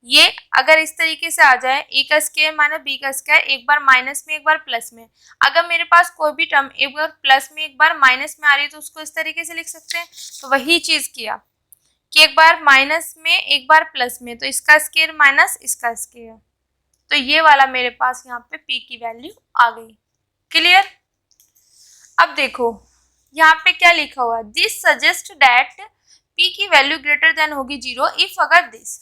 ये अगर इस तरीके से आ जाए, ए का स्क्वायर माइनस बी का स्क्वायर, एक बार माइनस में एक बार प्लस में, अगर मेरे पास कोई भी टर्म एक बार प्लस में एक बार माइनस में आ रही है तो उसको इस तरीके से लिख सकते हैं। तो वही चीज किया कि एक बार माइनस में एक बार प्लस में, तो इसका स्क्वायर माइनस इसका स्क्वायर, तो ये वाला मेरे पास यहाँ पे पी की वैल्यू आ गई, क्लियर। अब देखो यहाँ पे क्या लिखा हुआ है, दिस सजेस्ट दैट पी की वैल्यू ग्रेटर देन होगी 0 इफ अगर दिस।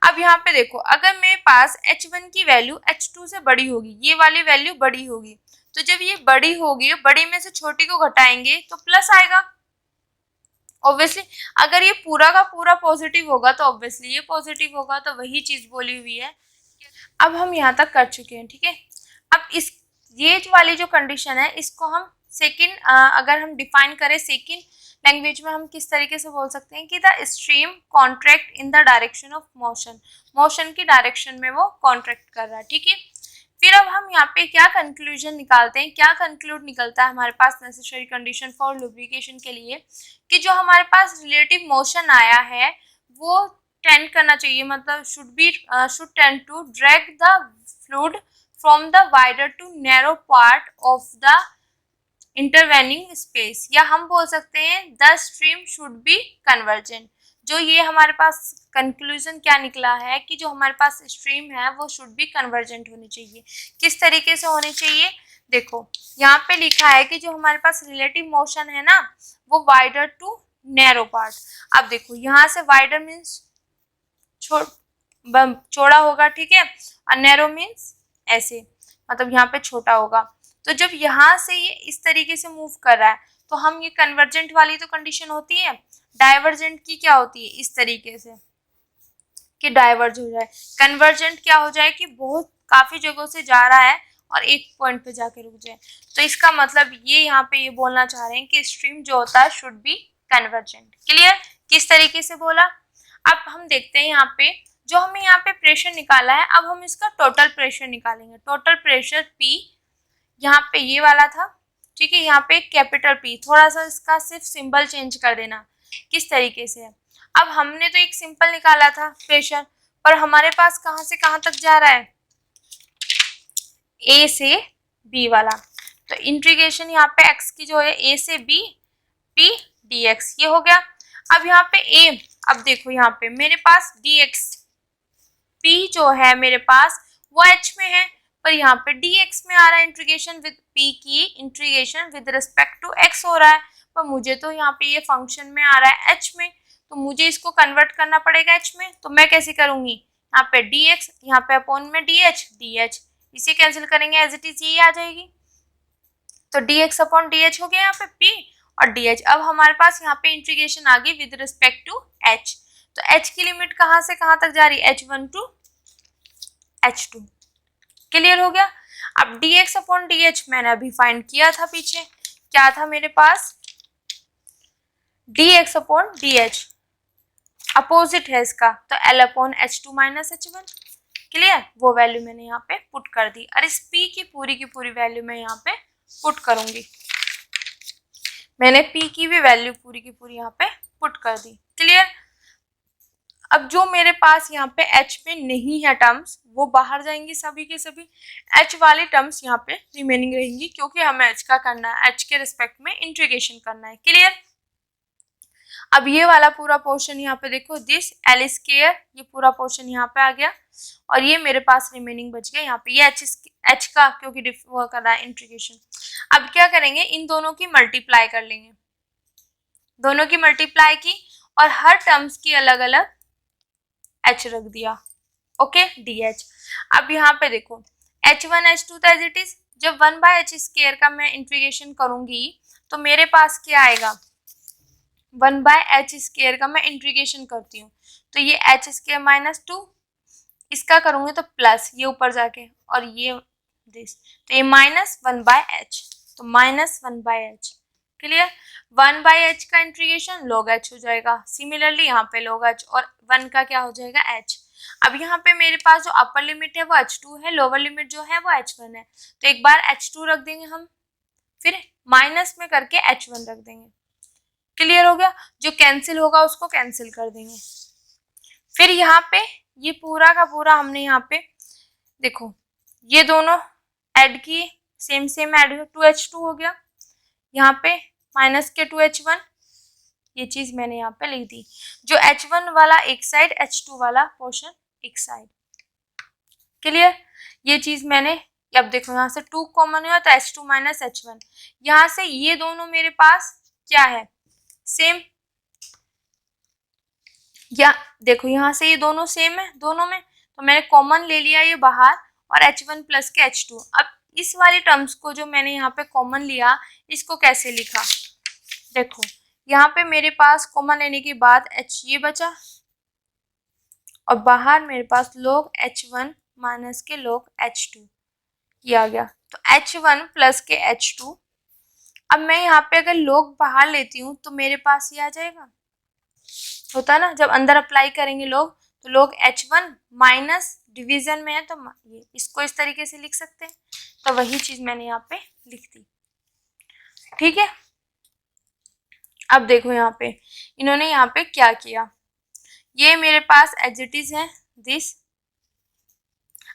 अब यहाँ पे देखो अगर मेरे पास H1 की वैल्यू H2 से बड़ी होगी, ये वाली वैल्यू बड़ी होगी, तो जब ये बड़ी होगी, बड़ी में से छोटी को घटाएंगे तो प्लस आएगा ऑब्वियसली। अगर ये पूरा का पूरा पॉजिटिव होगा तो ऑब्वियसली ये पॉजिटिव होगा, तो वही चीज बोली हुई है। अब हम यहाँ तक कर चुके हैं, ठीक है। अब इस ये वाली जो कंडीशन है इसको हम सेकेंड, अगर हम डिफाइन करें सेकेंड लैंग्वेज में, हम किस तरीके से बोल सकते हैं कि the stream contract in the direction of motion, motion की डायरेक्शन में वो कॉन्ट्रैक्ट कर रहा है, ठीक है। फिर अब हम यहाँ पे क्या कंक्लूजन निकालते हैं, क्या कंक्लूड निकलता है हमारे पास नेसेसरी कंडीशन फॉर लुब्रिकेशन के लिए, कि जो हमारे पास रिलेटिव मोशन आया है वो टेंड करना चाहिए, मतलब should tend to drag the fluid from the wider to narrow part of the intervening space, या हम बोल सकते हैं the stream should be convergent. जो ये हमारे पास कंक्लूजन क्या निकला है कि जो हमारे पास स्ट्रीम है वो शुड बी कन्वर्जेंट होनी चाहिए। किस तरीके से होनी चाहिए, देखो यहाँ पे लिखा है कि जो हमारे पास रिलेटिव मोशन है ना वो वाइडर टू नैरो पार्ट। अब देखो यहाँ से वाइडर मीन्स चौड़ा होगा, ठीक है, और नैरो मीन्स ऐसे, मतलब यहाँ पे छोटा होगा। तो जब यहाँ से ये इस तरीके से मूव कर रहा है तो हम ये कन्वर्जेंट वाली तो कंडीशन होती है, डाइवर्जेंट की क्या होती है, इस तरीके से कि डाइवर्ज हो जाए। कन्वर्जेंट क्या हो जाए कि बहुत काफी जगहों से जा रहा है और एक पॉइंट पे जाके रुक जाए। तो इसका मतलब ये यहाँ पे ये बोलना चाह रहे हैं कि स्ट्रीम जो होता है शुड बी कन्वर्जेंट। क्लियर? किस तरीके से बोला? अब हम देखते हैं यहाँ पे जो हमें यहाँ पे प्रेशर निकाला है, अब हम इसका टोटल प्रेशर निकालेंगे। टोटल प्रेशर P यहाँ पे ये वाला था, ठीक है, यहाँ पे कैपिटल P, थोड़ा सा इसका सिर्फ सिंबल चेंज कर देना। किस तरीके से है, अब हमने तो एक सिंपल निकाला था प्रेशर, पर हमारे पास कहाँ से कहाँ तक जा रहा है, A से B वाला। तो इंटीग्रेशन यहाँ पे x की जो है A से B P dx ये हो गया। अब यहाँ पे A, अब देखो यहाँ पे मेरे पास dx P जो है मेरे पास वो h में है, पर यहाँ पे dx में आ रहा है। इंटीग्रेशन विद P की integration with respect to x हो रहा है, पर मुझे तो यहाँ पे ये फंक्शन में आ रहा है h में, तो मुझे इसको कन्वर्ट करना पड़ेगा h में। तो मैं कैसे करूंगी, यहाँ पे dx, यहाँ पे अपॉन में dh, इसे कैंसिल करेंगे, एज इट इज यही आ जाएगी। तो dx अपॉन dh हो गया यहाँ पे P और dh। अब हमारे पास यहाँ पे इंटीग्रेशन आ गई विद रिस्पेक्ट टू h। तो h की लिमिट कहाँ से कहाँ तक जा रही है, h1 टू h2। क्लियर हो गया? अब dx अपॉन dh मैंने अभी फाइंड किया था पीछे, क्या था मेरे पास, dx अपॉन dh अपोजिट है इसका, तो l upon h2 minus h1। Clear? वो वैल्यू मैंने यहाँ पे पुट कर दी, और इस p की पूरी वैल्यू मैं यहाँ पे पुट करूंगी। मैंने p की भी वैल्यू पूरी की पूरी यहाँ पे पुट कर दी। क्लियर? अब जो मेरे पास यहाँ पे h में नहीं है टर्म्स, वो बाहर जाएंगी सभी के सभी, h वाली टर्म्स यहाँ पे रिमेनिंग रहेंगी, क्योंकि हमें h का करना है, h के रिस्पेक्ट में इंटीग्रेशन करना है। क्लियर? अब ये वाला पूरा पोर्शन यहाँ पे देखो, दिस एल स्क्वायर, ये पूरा पोर्शन यहाँ पे आ गया, और ये मेरे पास रिमेनिंग बच गया यहाँ पे, ये h का, क्योंकि वो कर रहा है इंटीग्रेशन। अब क्या करेंगे, इन दोनों की मल्टीप्लाई कर लेंगे, दोनों की मल्टीप्लाई की और हर टर्म्स की अलग अलग h रख दिया। Okay, dh। अब यहाँ पे देखो h1 h2 था एज इट इज, जब 1/h स्क्वायर का मैं इंटीग्रेशन करूंगी तो मेरे पास क्या आएगा, 1/h स्क्वायर का मैं इंटीग्रेशन करती हूँ तो ये h स्क्वायर माइनस 2, इसका करूंगी तो प्लस ये ऊपर जाके, और ये दिस, तो ये माइनस 1/h, तो माइनस 1/h। क्लियर? 1/h का इंटीग्रेशन log h हो जाएगा, सिमिलरली यहाँ पे log h, और 1 का क्या हो जाएगा h। अब यहाँ पे मेरे पास जो अपर लिमिट है वो h2 है, लोअर लिमिट जो है वो h1 है, तो एक बार h2 रख देंगे हम, फिर माइनस में करके h1 रख देंगे। क्लियर हो गया? जो कैंसिल होगा उसको कैंसिल कर देंगे। फिर यहाँ पे ये पूरा का पूरा हमने यहाँ पे देखो ये दोनों ऐड किए, सेम ऐड 2h2 हो गया, यहाँ पे माइनस के 2h1, ये चीज मैंने यहाँ पे लिख दी। जो h1 वाला एक साइड, h2 वाला पोर्शन एक साइड। क्लियर? ये चीज मैंने, अब देखो यहाँ से 2 कॉमन हुआ तो h2 माइनस h1, यहाँ से ये दोनों मेरे पास क्या है, सेम, या देखो यहाँ से ये दोनों सेम है दोनों में, तो मैंने कॉमन ले लिया ये बाहर, और h1 प्लस के h2। अब इस वाली टर्म्स को जो मैंने यहाँ पे कॉमन लिया, इसको कैसे लिखा, देखो यहाँ पे मेरे पास कॉमन लेने के बाद h ये बचा, और बाहर मेरे पास log h1 माइनस के log h2 ये आ गया, तो h1 प्लस के h2। अब मैं यहाँ पे अगर log बाहर लेती हूँ तो मेरे पास ये आ जाएगा, होता ना, जब अंदर अप्लाई करेंगे log, तो log h1 माइनस डिवीजन में है तो ये इसको इस तरीके से लिख सकते हैं, तो वही चीज मैंने यहाँ पे लिख दी। ठीक है? अब देखो यहाँ पे इन्होंने यहाँ पे क्या किया, ये मेरे पास एज इट इज है दिस।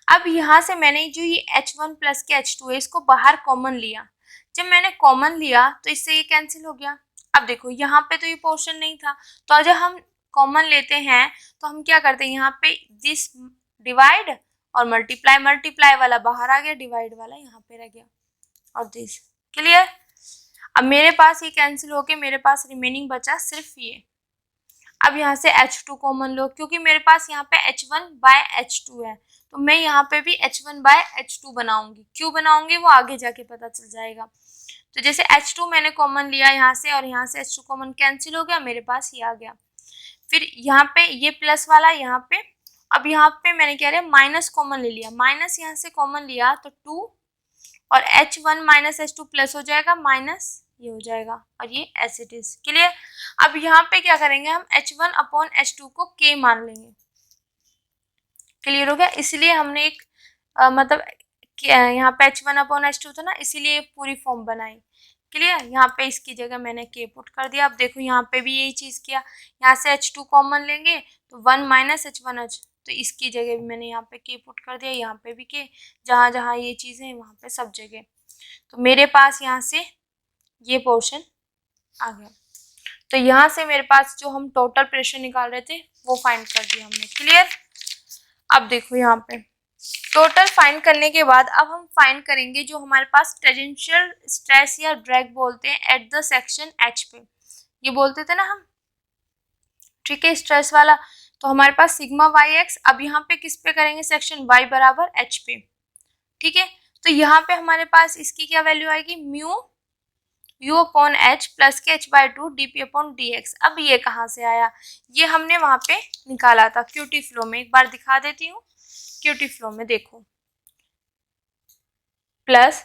अब यहाँ से मैंने जो ये h1 प्लस के h2 है इसको बाहर कॉमन लिया, जब मैंने कॉमन लिया तो इससे ये कैंसिल हो गया। अब देखो यहाँ पे तो ये पोर्शन नहीं था, तो जब हम कॉमन लेते हैं तो हम क्या करते हैं, यहाँ पे दिस डिवाइड और मल्टीप्लाई वाला बाहर आ गया, डिवाइड वाला यहाँ पे रह गया, और दिस। क्लियर? अब मेरे पास ये कैंसिल होके मेरे पास रिमेनिंग बचा सिर्फ ये। अब यहाँ से H2 कॉमन लो, क्योंकि मेरे पास यहाँ पे H1/H2 है, तो मैं यहाँ पे भी H1/H2 बनाऊंगी। क्यों बनाऊंगी वो आगे जाके पता चल जाएगा। तो जैसे H2 मैंने कॉमन लिया यहाँ से, और यहाँ से H2 कॉमन कैंसिल हो गया, मेरे पास ये आ गया। फिर यहाँ पे ये प्लस वाला यहाँ पे, अब यहाँ पे मैंने क्या लिया, माइनस कॉमन ले लिया। माइनस यहाँ से कॉमन लिया तो 2, और H1-H2 प्लस हो जाएगा, माइनस ये हो जाएगा, और ये एज इट इज। क्लियर। अब यहाँ पे क्या करेंगे, हम H1/H2 को K मान लेंगे। क्लियर हो गया। इसलिए हमने एक मतलब यहाँ पे H1/H2 था ना, इसीलिए पूरी फॉर्म बनाई। क्लियर। यहाँ पे इसकी जगह मैंने K पुट कर दिया। अब देखो यहाँ पे भी यही चीज़ किया, यहाँ से H2 कॉमन लेंगे तो 1 - H1H, तो इसकी जगह भी मैंने यहाँ पे K पुट कर दिया, यहाँ पे भी K, जहाँ जहाँ ये चीज़ें हैं वहाँ पे सब जगह। तो मेरे पास यहाँ से ये पोर्शन आ गया। तो यहाँ से मेरे पास जो हम टोटल प्रेशर निकाल रहे थे वो फाइंड कर दिया हमने। क्लियर। अब देखो यहाँ पे टोटल फाइंड करने के बाद अब हम फाइंड करेंगे जो हमारे पास टेंजेंशियल स्ट्रेस या ड्रैग बोलते हैं एट द सेक्शन H पे, ये बोलते थे ना हम। ठीक है, स्ट्रेस वाला। तो हमारे पास सिग्मा YX, अब यहाँ पे किस पे करेंगे, सेक्शन Y बराबर H पे। ठीक है, तो यहाँ पे हमारे पास इसकी क्या वैल्यू आएगी, म्यू U/H प्लस के H/2 dP/dx। अब ये कहाँ से आया, ये हमने वहाँ पे निकाला था क्यूटी फ्लो में। एक बार दिखा देती हूँ। क्यूटी फ्लो में देखो, प्लस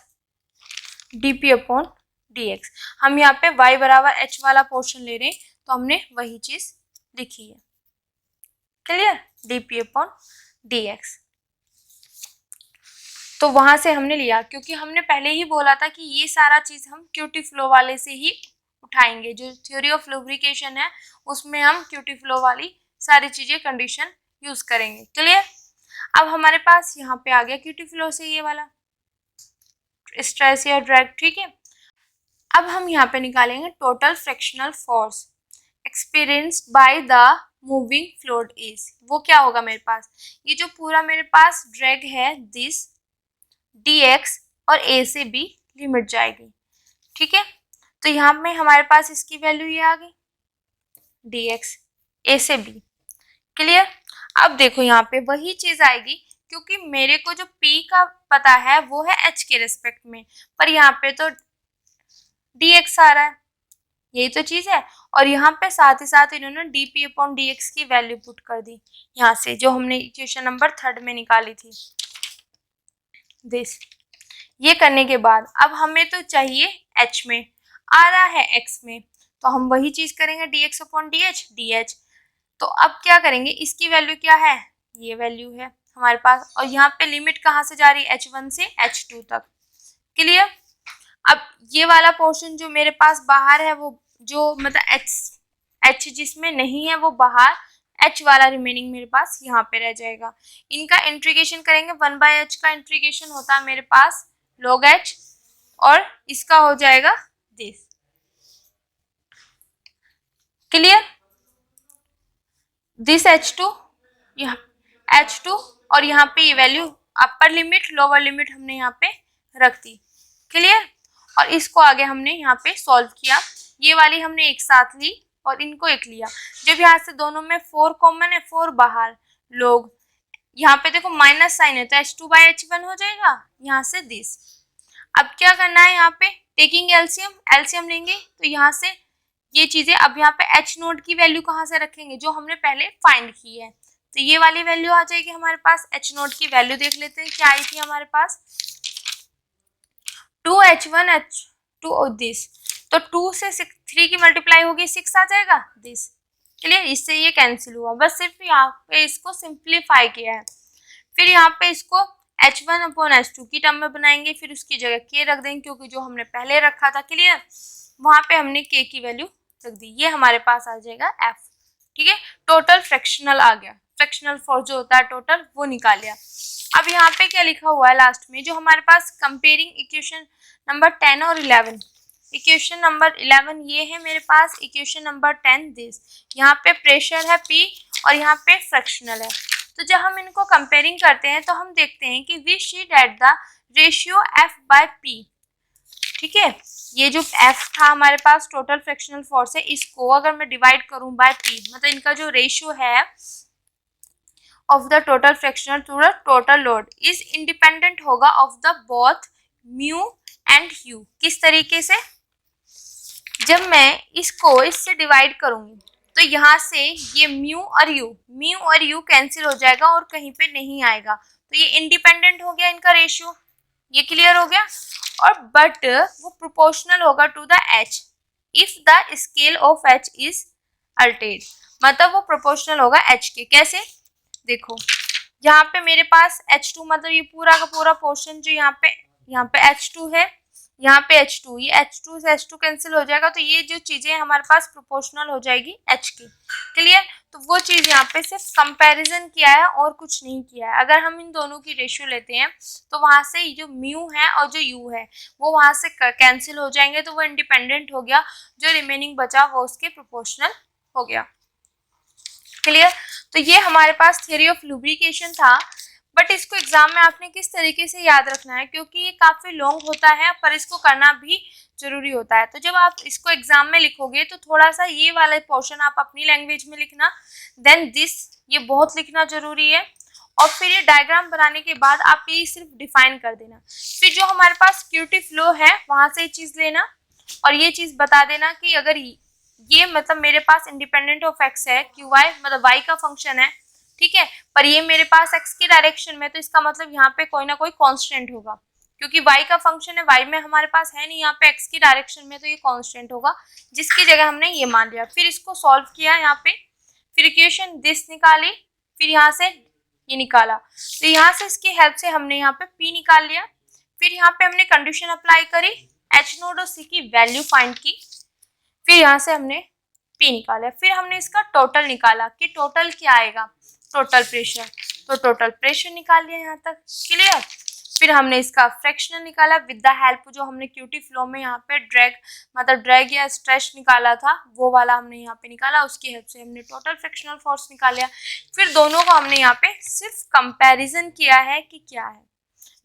dP/dx, हम यहाँ पे y बराबर h वाला पोर्शन ले रहे हैं, तो हमने वही चीज लिखी है। क्लियर। dP/dx, तो वहां से हमने लिया, क्योंकि हमने पहले ही बोला था कि ये सारा चीज हम क्यूटी फ्लो वाले से ही उठाएंगे। जो थ्योरी ऑफ लुब्रिकेशन है उसमें हम क्यूटी फ्लो वाली सारी चीजें कंडीशन यूज करेंगे। क्लियर। अब हमारे पास यहाँ पे आ गया क्यूटी फ्लो से ये वाला स्ट्रेस या ड्रैग। ठीक है, अब हम यहाँ पे निकालेंगे total fractional force experienced by the moving fluid is. वो क्या होगा मेरे पास, ये जो पूरा मेरे पास ड्रैग है दिस dx, और a से b लिमिट जाएगी। ठीक है, तो यहाँ में हमारे पास इसकी वैल्यू ये आ गई dx a से b। क्लियर। अब देखो यहाँ पे वही चीज आएगी, क्योंकि मेरे को जो p का पता है वो है h के रेस्पेक्ट में, पर यहाँ पे तो dx आ रहा है, यही तो चीज है। और यहाँ पे साथ ही साथ इन्होंने dP/dx की वैल्यू पुट कर दी यहाँ से, जो हमने इक्वेशन नंबर 3 में निकाली थी दिस। ये करने के बाद अब हमें तो चाहिए h में, आ रहा है x में, तो हम वही चीज करेंगे dx/dh। तो अब क्या करेंगे, इसकी वैल्यू क्या है, ये वैल्यू है हमारे पास, और यहाँ पे लिमिट कहाँ से जा रही है, H1 से H2 तक। क्लियर। अब ये वाला पोर्शन जो मेरे पास बाहर है, वो जो मतलब H जिसमें नहीं है वो बाहर, H वाला रिमेनिंग मेरे पास यहाँ पे रह जाएगा। इनका इंटीग्रेशन करेंगे, 1/h का इंटीग्रेशन होता है मेरे पास log h, और इसका हो जाएगा दिस। क्लियर। दिस H2, यहाँ H2, और यहाँ पे ये value upper limit lower limit हमने यहाँ पे रख दी। क्लियर। और इसको आगे हमने यहाँ पे सॉल्व किया, ये वाली हमने एक साथ ली और इनको एक लिया। जब यहाँ से दोनों में 4 कॉमन है, 4 बाहर, लोग यहाँ पे देखो माइनस साइन है तो H2/H1 हो जाएगा यहाँ से दिस। अब क्या करना है, यहाँ पे टेकिंग एलसीएम लेंगे, तो यहाँ से ये चीजें, अब यहाँ पे H नोड की वैल्यू कहाँ से रखेंगे, जो हमने पहले फाइंड की है, तो ये वाली वैल्यू आ जाएगी हमारे पास। H नोड की वैल्यू देख लेते हैं क्या आई थी हमारे पास, 2H1H2 दिस, तो 2 से 3 की मल्टीप्लाई होगी 6 आ जाएगा दिस। क्लियर। इससे ये कैंसिल हुआ, बस सिर्फ यहाँ पे इसको सिंप्लीफाई किया है। फिर यहाँ पे इसको H1/H2 की टर्म में बनाएंगे, फिर उसकी जगह K रख देंगे, क्योंकि जो हमने पहले रखा था क्लियर, वहां पे हमने K की वैल्यू रख दी। ये हमारे पास आ जाएगा F। ठीक है, टोटल फ्रैक्शनल आ गया, फ्रैक्शनल फोर्स जो होता है टोटल वो निकाल लिया। अब यहाँ पे क्या लिखा हुआ है लास्ट में, जो हमारे पास कंपेयरिंग इक्वेशन नंबर 10 और 11, इक्वेशन नंबर 11 ये है मेरे पास, इक्वेशन नंबर 10 दिस। यहाँ पे प्रेशर है P और यहाँ पे फ्रैक्शनल है। तो जब हम इनको कंपेयरिंग करते हैं तो हम देखते हैं कि we see that the ratio F/P। ठीक है। ये जो F था हमारे पास टोटल फ्रिक्शनल फोर्स है, इसको अगर मैं डिवाइड करूं बाय P, मतलब इनका जो रेशियो है of the total frictional to the total load is independent होगा of the both mu and u. किस तरीके से, जब मैं इसको इससे डिवाइड करूंगी तो यहाँ से ये म्यू और यू कैंसिल हो जाएगा और कहीं पे नहीं आएगा, तो ये इंडिपेंडेंट हो गया इनका रेशियो। ये क्लियर हो गया। और बट वो प्रोपोर्शनल होगा to the h if the scale of h is altered, मतलब वो प्रोपोर्शनल होगा एच के। कैसे, देखो यहाँ पे मेरे पास H2, मतलब ये पूरा का पूरा पोर्शन जो यहाँ पे H2 है, यहाँ पे H2, ये H2 से H2 कैंसिल हो जाएगा, तो ये जो चीजें हमारे पास प्रोपोर्शनल हो जाएगी H की। क्लियर। तो वो चीज यहाँ पे सिर्फ कंपैरिजन किया है और कुछ नहीं किया है। अगर हम इन दोनों की रेशियो लेते हैं तो वहां से जो म्यू है और जो यू है वो वहां से कैंसिल हो जाएंगे, तो वो इंडिपेंडेंट हो गया, जो रिमेनिंग बचा वो उसके प्रोपोर्शनल हो गया। क्लियर। तो ये हमारे पास थ्योरी ऑफ लुब्रिकेशन था, बट इसको एग्जाम में आपने किस तरीके से याद रखना है, क्योंकि ये काफी लॉन्ग होता है पर इसको करना भी जरूरी होता है। तो जब आप इसको एग्जाम में लिखोगे तो थोड़ा सा ये वाला पोर्शन आप अपनी लैंग्वेज में लिखना, देन दिस, ये बहुत लिखना जरूरी है। और फिर ये डायग्राम बनाने के बाद आप ये सिर्फ डिफाइन कर देना। फिर जो हमारे पास क्यूटी फ्लो है वहां से ये चीज लेना और ये चीज बता देना कि अगर ये मतलब मेरे पास इंडिपेंडेंट ऑफ एक्स है, क्यू वाई मतलब वाई का फंक्शन है, ठीक है, पर ये मेरे पास एक्स की डायरेक्शन में, तो इसका मतलब यहाँ पे कोई ना कोई कांस्टेंट होगा, क्योंकि वाई का फंक्शन है, वाई में हमारे पास है नहीं, यहाँ पे एक्स की डायरेक्शन में, तो ये कांस्टेंट होगा, जिसकी जगह हमने ये मान लिया। फिर इसको सॉल्व किया यहाँ पे, फिर इक्वेशन दिस निकाली, फिर यहाँ से ये निकाला, तो यहाँ से इसकी हेल्प से हमने यहाँ पे पी निकाल लिया। फिर यहाँ पे हमने कंडीशन अप्लाई करी, एच नोड और सी की वैल्यू फाइंड की, फिर यहाँ से हमने P निकाला। फिर हमने इसका टोटल निकाला कि टोटल क्या आएगा, टोटल प्रेशर, तो टोटल प्रेशर निकाल लिया यहाँ तक। क्लियर। फिर हमने इसका फ्रैक्शनल निकाला विद द हेल्प, जो हमने क्यूटी फ्लो में यहाँ पे ड्रैग या स्ट्रेच निकाला था वो वाला हमने यहाँ पे निकाला, उसकी हेल्प से हमने टोटल फ्रैक्शनल फोर्स निकाल लिया। फिर दोनों को हमने यहाँ पे सिर्फ कंपैरिजन किया है कि क्या है,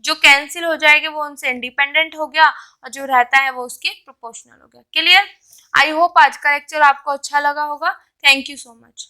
जो कैंसिल हो जाएंगे वो उनसे इंडिपेंडेंट हो गया और जो रहता है वो उसके प्रोपोर्शनल हो गया। क्लियर। आई होप आज का लेक्चर आपको अच्छा लगा होगा। Thank you so much.